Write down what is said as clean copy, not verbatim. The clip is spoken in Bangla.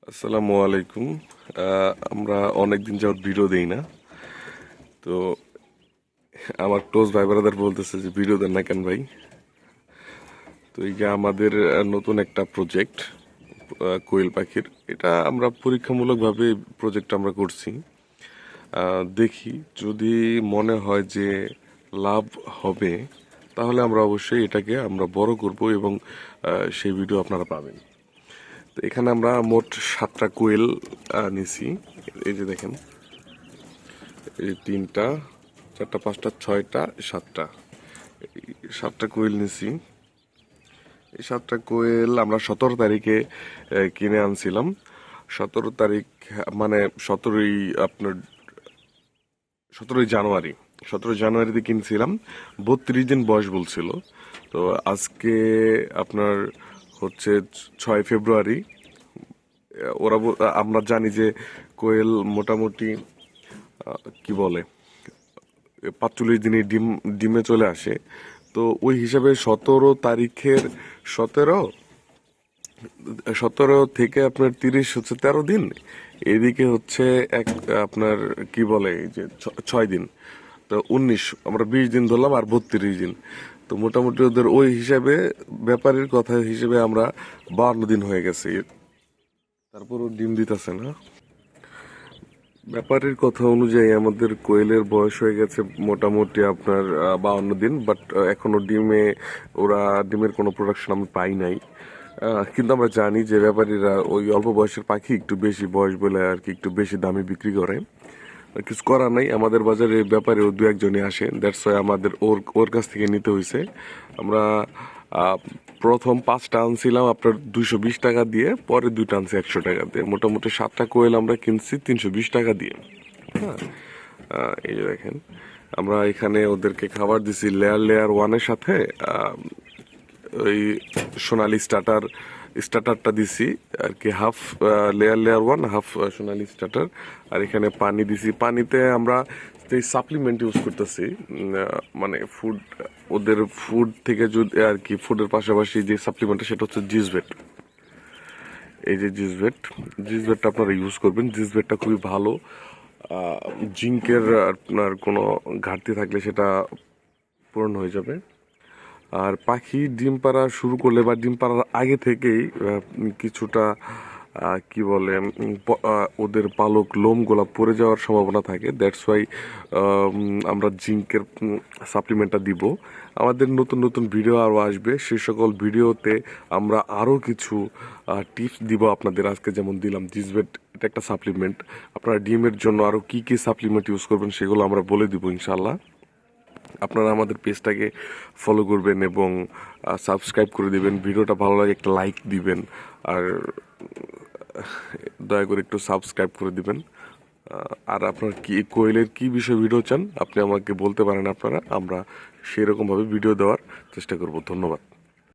আসসালামু আলাইকুম। আমরা অনেকদিন যাবত ভিডিও দেই না, তো আমার ক্লোজ ভাই ব্রাদার বলতেছে যে ভিডিও দেন না কেন ভাই। তো এই যে আমাদের নতুন একটা প্রজেক্ট কোয়েল পাখির, এটা আমরা পরীক্ষামূলকভাবে প্রজেক্ট আমরা করছি। দেখি যদি মনে হয় যে লাভ হবে, তাহলে আমরা অবশ্যই এটাকে আমরা বড় করব এবং সেই ভিডিও আপনারা পাবেন। তো এখানে আমরা মোট 7টা কোয়েল নিছি। এই যে দেখেন, এই 3টা 4টা 5টা 6টা 7টা, এই 7টা কোয়েল নিছি। এই 7টা কোয়েল আমরা 17 তারিখে কিনে আনছিলাম। 17 তারিখ মানে 17ই আপনার 17ই জানুয়ারি, 17ই জানুয়ারিতে কিনছিলাম। 32 দিন বয়স বলছিল। তো আজকে আপনার হচ্ছে 6 ফেব্রুয়ারি। আমরা জানি যে কোয়েল মোটামুটি কি বলে 45 দিনে ডিমে চলে আসে। তো ওই হিসাবে 17 তারিখের 17 17 থেকে আপনার 30 হচ্ছে 13 দিন, এদিকে হচ্ছে এক আপনার কি বলে এই যে 6 দিন, তো 19, আমরা 20 দিন ধরলাম আর 32 দিন। তো মোটামুটি ওদের ওই হিসাবে, ব্যাপারীর কথা হিসেবে আমরা 52 দিন হয়ে গেছে, তারপরও ডিম দিতেছে না। ব্যাপারীর কথা অনুযায়ী আমাদের কোয়েলের বয়স হয়ে গেছে মোটামুটি আপনার 52 দিন, বাট এখনো ডিমের কোনো প্রোডাকশন আমি পাই নাই। কিন্তু আমরা জানি যে ব্যাপারীরা ওই অল্প বয়সের পাখি একটু বেশি বয়স বলে আর কি একটু বেশি দামে বিক্রি করে। কিছু করার নাই, আমাদের বাজারে ব্যাপারে দু একজনই আসে, দ্যাটস ওয়াই আমাদের ওর ওর কাছ থেকে নিতে হয়েছে। আমরা আহ, প্রথম 5টা আনছিলাম আপনার 220 টাকা দিয়ে, পরে 2টা আনছি 100 টাকা দিয়ে। মোটামুটি 7টা কোয়েল আমরা কিনছি 320 টাকা দিয়ে। হ্যাঁ, এই যে দেখেন, আমরা এখানে ওদেরকে খাবার দিছি লেয়ার 1-এর সাথে ওই সোনালি স্টার্টারটা দিছি আর কি, হাফ লেয়ার 1, হাফ সোনালি স্টার্টার। আর এখানে পানি দিছি, পানিতে আমরা যে সাপ্লিমেন্ট ইউজ করতেছি, মানে ফুড, ওদের ফুড থেকে যদি আর কি ফুডের পাশাপাশি যে সাপ্লিমেন্টটা সেটা হচ্ছে জিসভেট। এই যে জিসভেটটা আপনারা ইউজ করবেন। জিসভেটটা খুবই ভালো। জিঙ্কের আপনার কোনো ঘাটতি থাকলে সেটা পূরণ হয়ে যাবে। আর পাখি ডিম পাড়া শুরু করলে বা ডিম পাড়ার আগে থেকেই কিছুটা কি বলে ওদের পালক লোমগুলা পড়ে যাওয়ার সম্ভাবনা থাকে, দ্যাটস ওয়াই আমরা জিঙ্কের সাপ্লিমেন্টটা দিব। আমাদের নতুন নতুন ভিডিও আরও আসবে, সে সকল ভিডিওতে আমরা আরও কিছু টিপস দিব আপনাদের। আজকে যেমন দিলাম জিসভেট, এটা একটা সাপ্লিমেন্ট। আপনারা ডিমের জন্য আরও কি কি সাপ্লিমেন্ট ইউজ করবেন সেগুলো আমরা বলে দিব ইনশাল্লাহ। আপনারা আমাদের পেজটাকে ফলো করবেন এবং সাবস্ক্রাইব করে দিবেন। ভিডিওটা ভালো লাগে একটা লাইক দিবেন, আর দয়া করে একটু সাবস্ক্রাইব করে দিবেন। আর আপনার কি কোয়েলের কি বিষয়ে ভিডিও চান আপনি আমাকে বলতে পারেন, আমরা সেরকমভাবে ভিডিও দেওয়ার চেষ্টা করব। ধন্যবাদ।